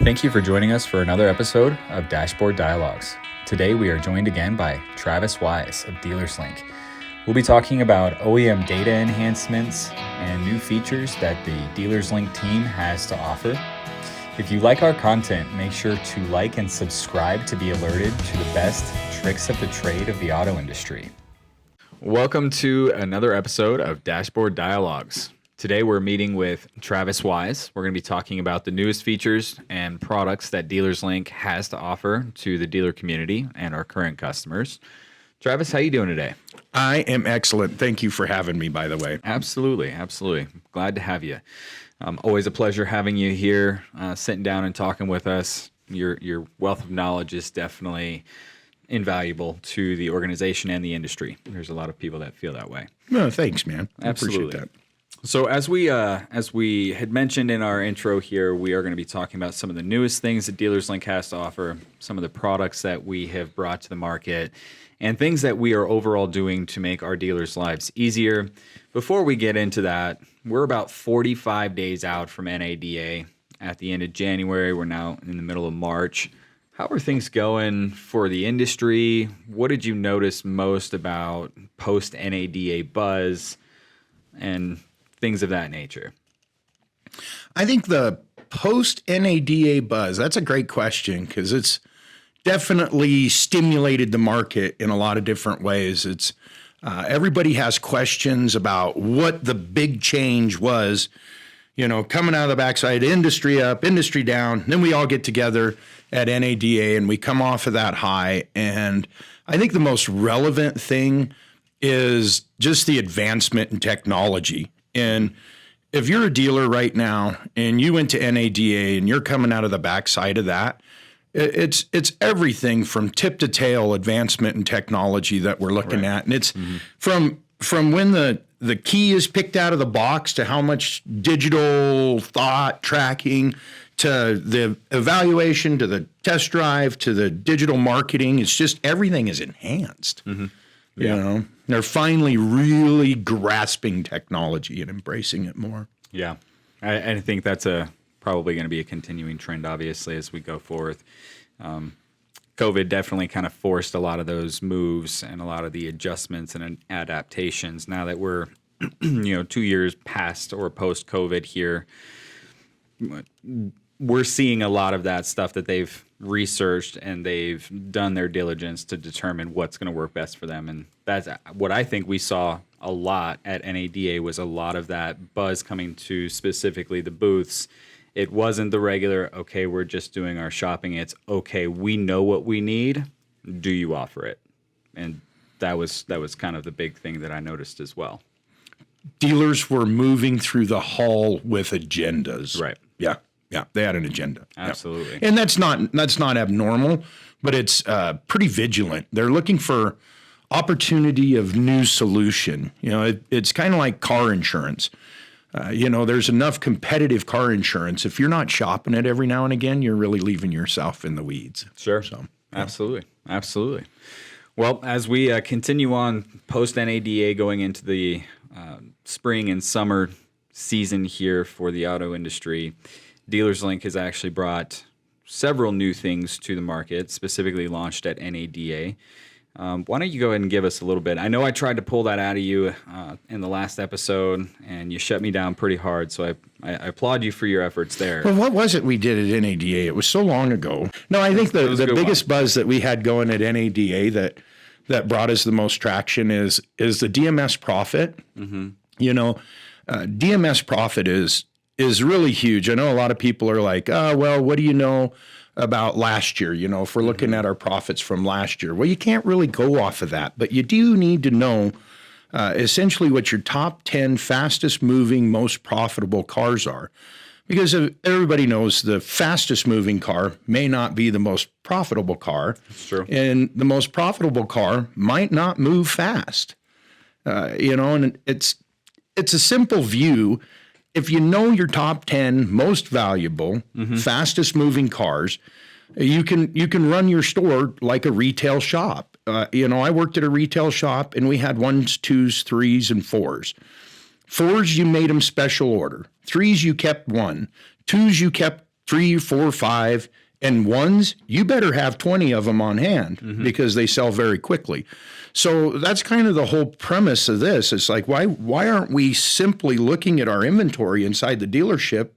Thank you for joining us for another episode of Dashboard Dialogues. Today we are joined again by Travis Wise of Dealers Link. We'll be talking about OEM data enhancements and new features that the Dealers Link team has to offer. If you like our content, make sure to like and subscribe to be alerted to the best tricks of the trade of the auto industry. Welcome to another episode of Dashboard Dialogues. Today we're meeting with Travis Wise. We're going to be talking about the newest features and products that Dealers Link has to offer to the dealer community and our current customers. Travis, how you doing today? I am excellent. Thank you for having me, by the way. Absolutely. Glad to have you. Always a pleasure having you here, sitting down and talking with us. Your wealth of knowledge is definitely invaluable to the organization and the industry. There's a lot of people that feel that way. No, thanks, man. I Absolutely. appreciate that. So as we had mentioned in our intro here, we are going to be talking about some of the newest things that Dealers Link has to offer, some of the products that we have brought to the market, and things that we are overall doing to make our dealers' lives easier. Before we get into that, we're about 45 days out from NADA. At the end of January, we're now in the middle of March. How are things going for the industry? What did you notice most about post-NADA buzz and things of that nature? I think the post-NADA buzz, that's a great question because it's definitely stimulated the market in a lot of different ways. It's everybody has questions about what the big change was, coming out of the backside, industry up, industry down. Then we all get together at NADA and we come off of that high. And I think the most relevant thing is just the advancement in technology. And if you're a dealer right now and you went to NADA and you're coming out of the backside of that, it's everything from tip to tail advancement in technology that we're looking at. And it's from when the key is picked out of the box to how much digital thought tracking to the evaluation to the test drive to the digital marketing. It's just everything is enhanced. They're finally really grasping technology and embracing it more. Yeah, I think that's probably going to be a continuing trend, obviously, as we go forth. COVID definitely kind of forced a lot of those moves and a lot of the adjustments and adaptations. Now that we're 2 years past or post-COVID here, we're seeing a lot of that stuff that they've researched and they've done their diligence to determine what's going to work best for them. And that's what I think we saw a lot at NADA was a lot of that buzz coming to specifically the booths. It wasn't the regular, okay, we're just doing our shopping. It's, okay, we know what we need. Do you offer it? And that was kind of the big thing that I noticed as well. Dealers were moving through the hall with agendas. Right. Yeah, they had an agenda. Absolutely. Yeah. And that's not abnormal, but it's pretty vigilant. They're looking for opportunity of new solution. It's kind of like car insurance. There's enough competitive car insurance. If you're not shopping it every now and again, you're really leaving yourself in the weeds. Sure. So, Absolutely. Well, as we continue on post-NADA going into the spring and summer season here for the auto industry, Dealers Link has actually brought several new things to the market, specifically launched at NADA. Why don't you go ahead and give us a little bit? I know I tried to pull that out of you in the last episode, and you shut me down pretty hard, so I applaud you for your efforts there. Well, what was it we did at NADA? It was so long ago. No, I think the biggest buzz that we had going at NADA that brought us the most traction is the DMS profit. Mm-hmm. DMS profit is really huge. I know a lot of people are like, oh, well, what do you know about last year? If we're looking at our profits from last year. Well, you can't really go off of that, but you do need to know essentially what your top 10 fastest moving, most profitable cars are. Because everybody knows the fastest moving car may not be the most profitable car. That's true. And the most profitable car might not move fast. And it's a simple view. If you know your top 10 most valuable, fastest moving cars, you can run your store like a retail shop. I worked at a retail shop and we had 1s, 2s, 3s, and 4s. 4s, you made them special order. 3s, you kept 1. 2s, you kept 3, 4, 5, and ones, you better have 20 of them on hand because they sell very quickly. So that's kind of the whole premise of this. It's like, why aren't we simply looking at our inventory inside the dealership,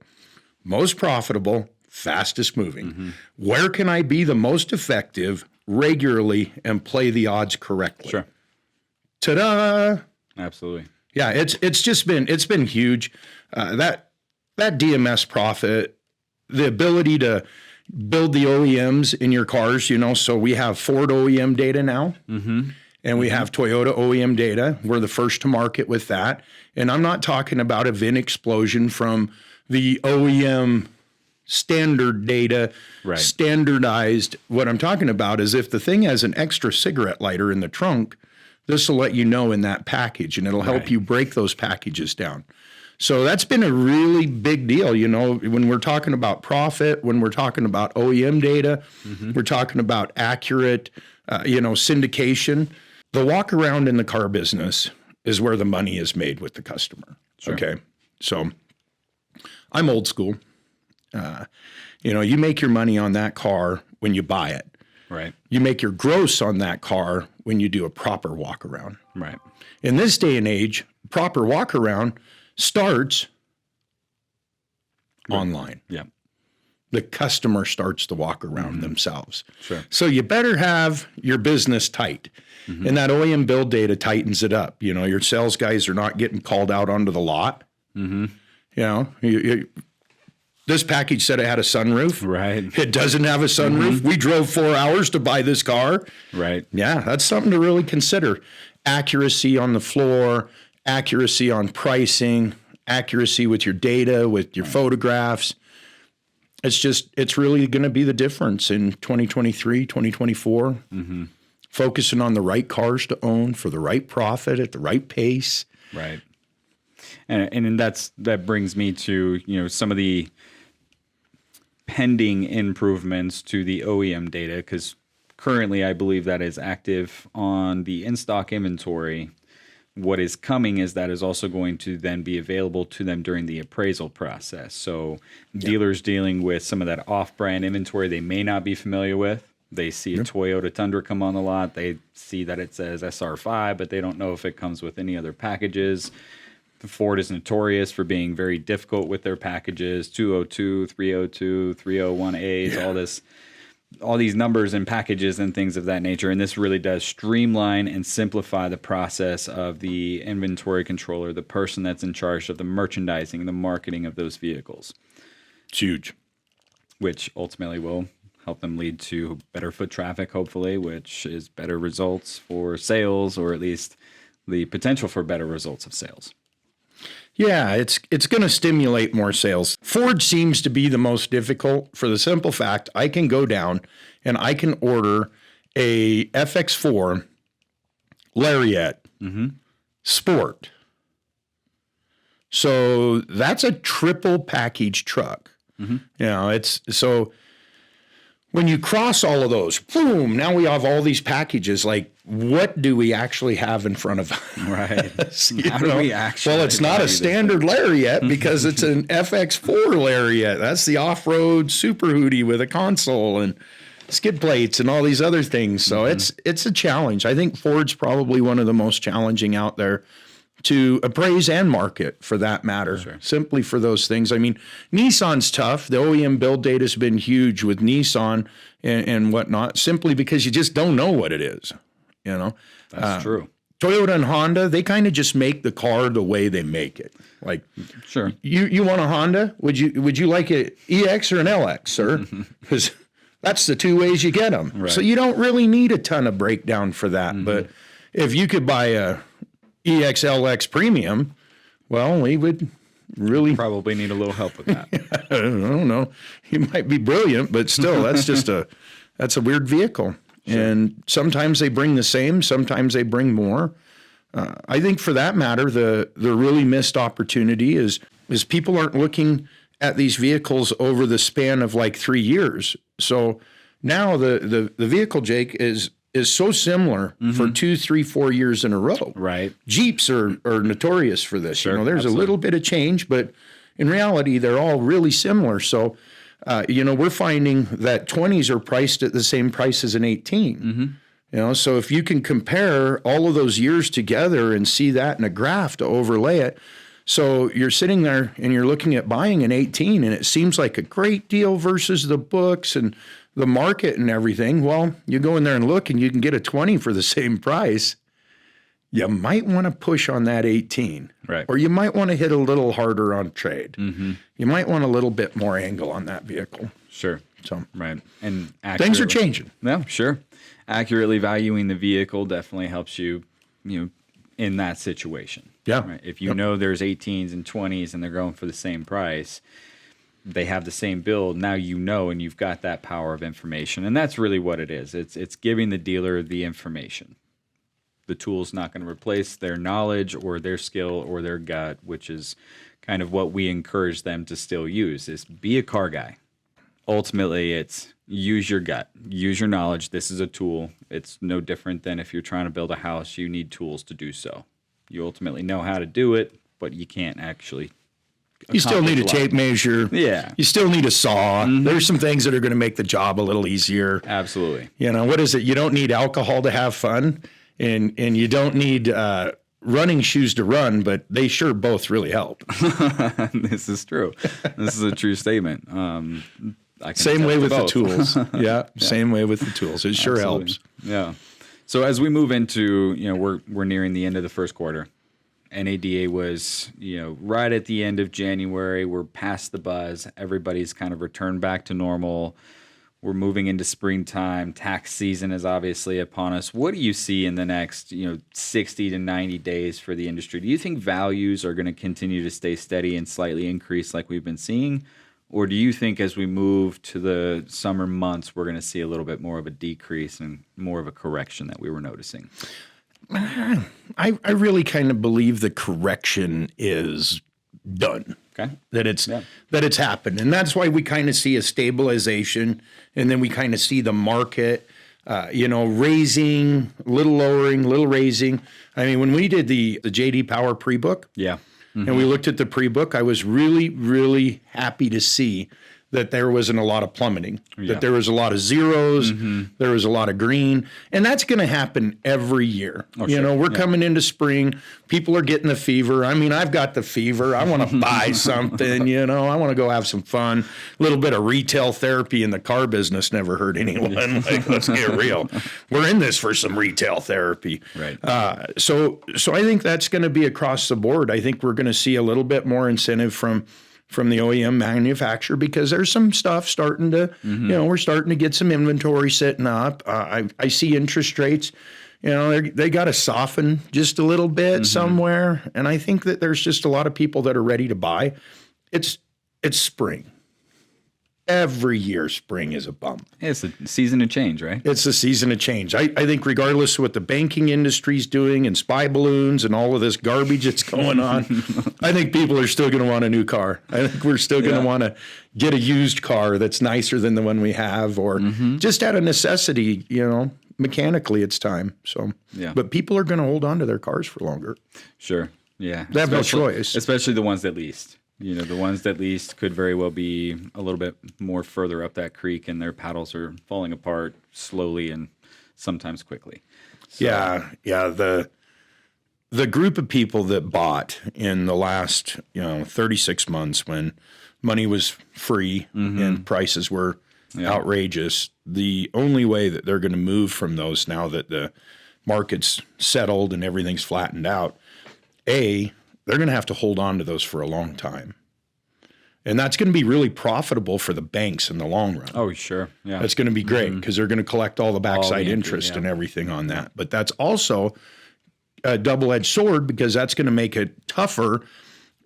most profitable, fastest moving? Where can I be the most effective regularly and play the odds correctly? Sure. Ta-da! Absolutely. Yeah, it's been huge. That DMS profit, the ability to build the OEMs in your cars, so we have Ford OEM data now, and we have Toyota OEM data. We're the first to market with that. And I'm not talking about a VIN explosion from the OEM standard data, standardized. What I'm talking about is if the thing has an extra cigarette lighter in the trunk, this will let you know in that package, and it'll help you break those packages down. So that's been a really big deal, when we're talking about profit, when we're talking about OEM data, we're talking about accurate, syndication. The walk around in the car business is where the money is made with the customer. Sure. Okay. So I'm old school. You make your money on that car when you buy it. Right. You make your gross on that car when you do a proper walk around. Right. In this day and age, proper walk around starts online. Yeah. The customer starts the walk around themselves. Sure. So you better have your business tight. And that OEM build data tightens it up. Your sales guys are not getting called out onto the lot. This package said it had a sunroof. Right. It doesn't have a sunroof. We drove 4 hours to buy this car. Right. Yeah, that's something to really consider. Accuracy on the floor, accuracy on pricing, accuracy with your data, with your photographs. It's really going to be the difference in 2023, 2024. Focusing on the right cars to own for the right profit at the right pace. Right. And that brings me to, some of the pending improvements to the OEM data, because currently I believe that is active on the in-stock inventory. What is coming is that is also going to then be available to them during the appraisal process. So dealers dealing with some of that off-brand inventory they may not be familiar with. They see a Toyota Tundra come on the lot. They see that it says SR5, but they don't know if it comes with any other packages. Ford is notorious for being very difficult with their packages, 202, 302, 301As, all these numbers and packages and things of that nature. And this really does streamline and simplify the process of the inventory controller, the person that's in charge of the merchandising, the marketing of those vehicles. It's huge. Which ultimately will help them lead to better foot traffic, hopefully, which is better results for sales, or at least the potential for better results of sales. Yeah, it's going to stimulate more sales. Ford seems to be the most difficult for the simple fact I can go down and I can order a FX4 Lariat Sport. So that's a triple package truck. It's so when you cross all of those, boom, now we have all these packages. Like, what do we actually have in front of us? Right. How do we actually? Well, it's not a standard Lariat because it's an FX4 Lariat. That's the off-road Super Hootie with a console and skid plates and all these other things. So it's a challenge. I think Ford's probably one of the most challenging out there to appraise and market, for that matter, simply for those things. I mean, Nissan's tough. The OEM build data has been huge with Nissan and whatnot, simply because you just don't know what it is. That's true. Toyota and Honda, they kind of just make the car the way they make it. Like, you want a Honda? Would you like an EX or an LX, sir? Because that's the two ways you get them. Right. So you don't really need a ton of breakdown for that. But if you could buy a EXLX Premium, well, we would really probably need a little help with that. I don't know. You might be brilliant, but still, that's a weird vehicle. Sure. And sometimes they bring the same, sometimes they bring more. I think for that matter, the really missed opportunity is people aren't looking at these vehicles over the span of like 3 years. So now the vehicle, Jake, is so similar for 2, 3, 4 years in a row. Right. Jeeps are notorious for this. Sure, there's a little bit of change, but in reality, they're all really similar. So we're finding that 20s are priced at the same price as an 18. So if you can compare all of those years together and see that in a graph to overlay it, so you're sitting there and you're looking at buying an 18 and it seems like a great deal versus the books and the market and everything. Well, you go in there and look and you can get a 20 for the same price. You might want to push on that 18. Right. Or you might want to hit a little harder on trade. You might want a little bit more angle on that vehicle. Sure. So right. And things are changing. No, sure. Accurately valuing the vehicle definitely helps you, in that situation. Yeah. Right? If you know there's 18s and 20s and they're going for the same price, they have the same build. Now and you've got that power of information. And that's really what it is. It's giving the dealer the information. The tool's not going to replace their knowledge or their skill or their gut, which is kind of what we encourage them to still use, is be a car guy. Ultimately, it's use your gut, use your knowledge. This is a tool. It's no different than if you're trying to build a house, you need tools to do so. You ultimately know how to do it, but you can't actually. You still need a tape measure. Yeah. You still need a saw. There's some things that are going to make the job a little easier. Absolutely. What is it? You don't need alcohol to have fun, and you don't need running shoes to run, but they sure both really help. This is true. This is a true statement. Same way with the tools. Yeah, same way with the tools. It sure helps. Yeah. So as we move into, we're nearing the end of the first quarter. NADA was, right at the end of January. We're past the buzz. Everybody's kind of returned back to normal. We're moving into springtime. Tax season is obviously upon us. What do you see in the next, 60 to 90 days for the industry? Do you think values are going to continue to stay steady and slightly increase like we've been seeing? Or do you think as we move to the summer months, we're going to see a little bit more of a decrease and more of a correction that we were noticing? I really kind of believe the correction is done. Okay. That it's happened. And that's why we kind of see a stabilization, and then we kind of see the market raising, a little lowering, a little raising. I mean, when we did the JD Power pre-book, and we looked at the pre-book, I was really, really happy to see that there wasn't a lot of plummeting, that there was a lot of zeros, there was a lot of green, and that's going to happen every year. We're coming into spring, people are getting the fever. I mean, I've got the fever. I want to buy something, I want to go have some fun. A little bit of retail therapy in the car business never hurt anyone. Let's get real. We're in this for some retail therapy. Right. So I think that's going to be across the board. I think we're going to see a little bit more incentive from the OEM manufacturer, because there's some stuff starting to, we're starting to get some inventory sitting up. I see interest rates, they got to soften just a little bit somewhere. And I think that there's just a lot of people that are ready to buy. It's spring. Every year, spring is a bump. It's a season of change, right? It's a season of change. I think regardless of what the banking industry's doing and spy balloons and all of this garbage that's going on, I think people are still going to want a new car. I think we're still going to want to get a used car that's nicer than the one we have, or just out of necessity, mechanically it's time. So, but people are going to hold on to their cars for longer. Sure. Yeah. They have no choice. Especially the ones that leased. The ones that leased could very well be a little bit more further up that creek, and their paddles are falling apart slowly and sometimes quickly. So. Yeah. The group of people that bought in the last 36 months, when money was free and prices were outrageous, the only way that they're going to move from those now that the market's settled and everything's flattened out, they're going to have to hold on to those for a long time. And that's going to be really profitable for the banks in the long run. Oh, sure. Yeah. That's going to be great because they're going to collect all the backside interest and everything on that. But that's also a double-edged sword, because that's going to make it tougher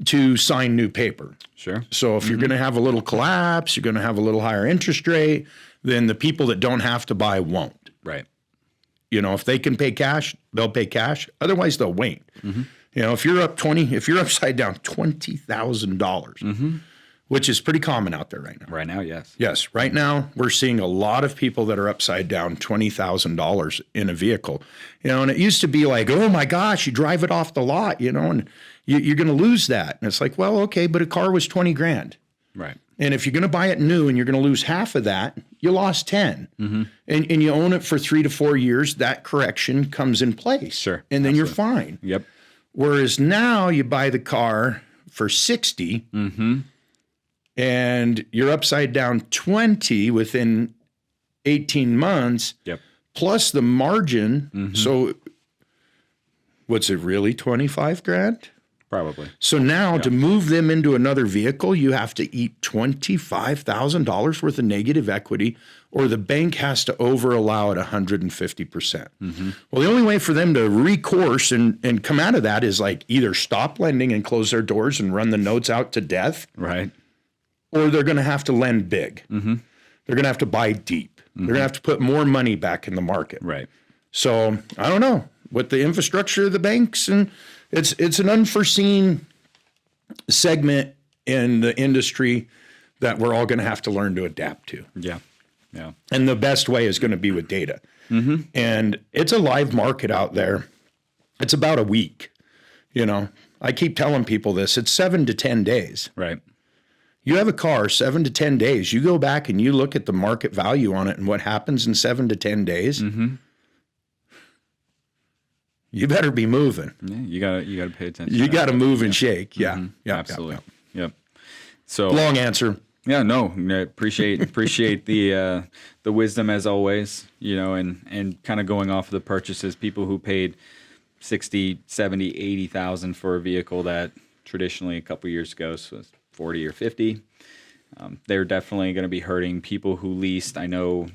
to sign new paper. Sure. So if you're going to have a little collapse, you're going to have a little higher interest rate, then the people that don't have to buy won't. Right. If they can pay cash, they'll pay cash. Otherwise, they'll wait. If you're upside down $20,000, which is pretty common out there right now. Right now, yes. Yes. Right now, we're seeing a lot of people that are upside down $20,000 in a vehicle. And it used to be like, oh my gosh, you drive it off the lot, and you're going to lose that. And it's like, well, okay, but a car was 20 grand. Right. And if you're going to buy it new and you're going to lose half of that, you lost 10. And you own it for 3 to 4 years, that correction comes in place. Sure. And then Absolutely. you're fine. Yep. Whereas now you buy the car for 60 and you're upside down 20 within 18 months. Yep. Plus the margin. So what's it really, 25 grand? Probably. So now to move them into another vehicle, you have to eat $25,000 worth of negative equity, or the bank has to over allow it 150%. Well, the only way for them to recourse and come out of that is like either stop lending and close their doors and run the notes out to death, Right. or they're going to have to lend big. They're going to have to buy deep. They're going to have to put more money back in the market. Right. So I don't know what the infrastructure of the banks, and it's an unforeseen segment in the industry that we're all going to have to learn to adapt to. Yeah. Yeah. And the best way is going to be with data. And it's a live market out there. It's about a week. You know, I keep telling people this. It's 7 to 10 days. Right. You have a car, 7 to 10 days. You go back and you look at the market value on it and what happens in 7 to 10 days. You better be moving. Yeah, you gotta pay attention. You got to move and shake. Yeah. Absolutely. Yep. So Long answer. yeah, no, appreciate the wisdom as always, you know, and kind of going off of the purchases, people who paid 60, 70, 80,000 for a vehicle that traditionally a couple years ago was 40 or 50. They're definitely going to be hurting people who leased. I know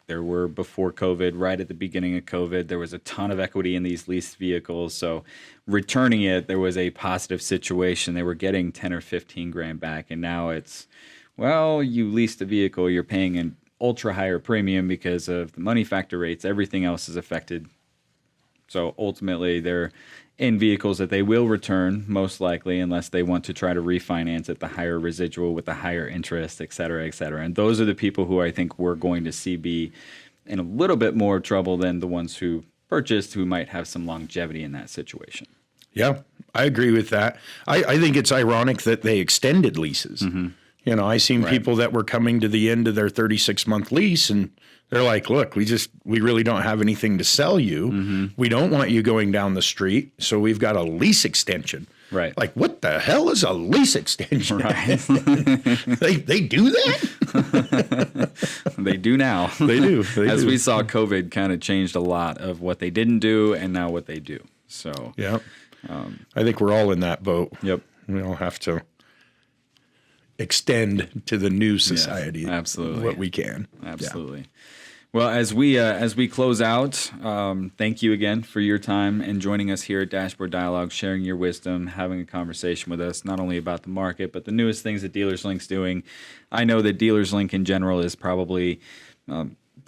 there were before COVID, right at the beginning of COVID, there was a ton of equity in these leased vehicles. So returning it, there was a positive situation. They were getting 10 or 15 grand back. And now it's, well, you leased a vehicle, you're paying an ultra higher premium because of the money factor rates. Everything else is affected. So ultimately, they're in vehicles that they will return, most likely, unless they want to try to refinance at the higher residual with the higher interest, et cetera, et cetera. And those are the people who I think we're going to see be in a little bit more trouble than the ones who purchased, who might have some longevity in that situation. Yeah, I agree with that. I think it's ironic that they extended leases. You know, I seen people that were coming to the end of their 36-month lease and they're like, look, we really don't have anything to sell you. We don't want you going down the street. So we've got a lease extension. Right. Like, what the hell is a lease extension? Right. they do that? They do now. They do. As we saw, COVID kind of changed a lot of what they didn't do and now what they do. So, yeah. I think we're all in that boat. Yep. We all have to extend to the new society. Yes, absolutely. What we can. Absolutely. Yeah. Well, as we close out, thank you again for your time and joining us here at Dashboard Dialogue, sharing your wisdom, having a conversation with us, not only about the market, but the newest things that Dealers Link's doing. I know that Dealers Link in general is probably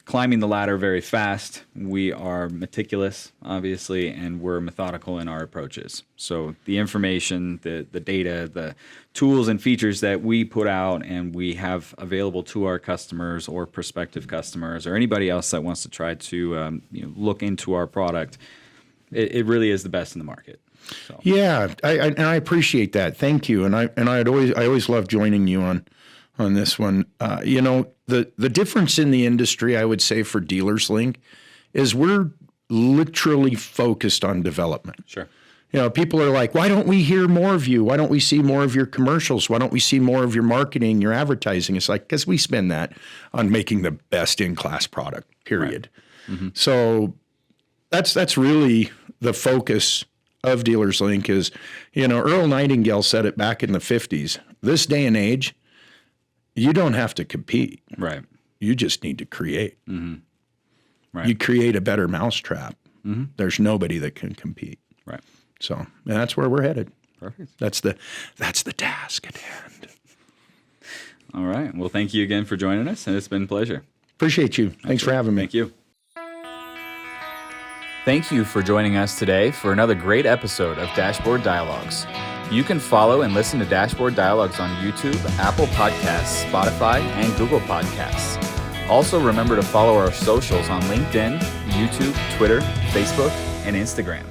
climbing the ladder very fast. We are meticulous, obviously, and we're methodical in our approaches. So the information, the data, the tools and features that we put out and we have available to our customers or prospective customers or anybody else that wants to try to look into our product, it really is the best in the market. So. Yeah, I appreciate that. Thank you. And I always love joining you on this one. The difference in the industry, I would say, for Dealers Link is we're literally focused on development. Sure. You know, people are like, why don't we hear more of you? Why don't we see more of your commercials? Why don't we see more of your marketing, your advertising? It's like, because we spend that on making the best in-class product, period. Right. So that's really the focus of Dealers Link is, Earl Nightingale said it back in the 50s. This day and age, you don't have to compete. Right. You just need to create. Right. You create a better mousetrap. There's nobody that can compete. Right. So that's where we're headed. Perfect. That's the task at hand. All right. Well, thank you again for joining us, and it's been a pleasure. Appreciate you. Thanks for having me. Thank you. Thank you for joining us today for another great episode of Dashboard Dialogues. You can follow and listen to Dashboard Dialogues on YouTube, Apple Podcasts, Spotify, and Google Podcasts. Also, remember to follow our socials on LinkedIn, YouTube, Twitter, Facebook, and Instagram.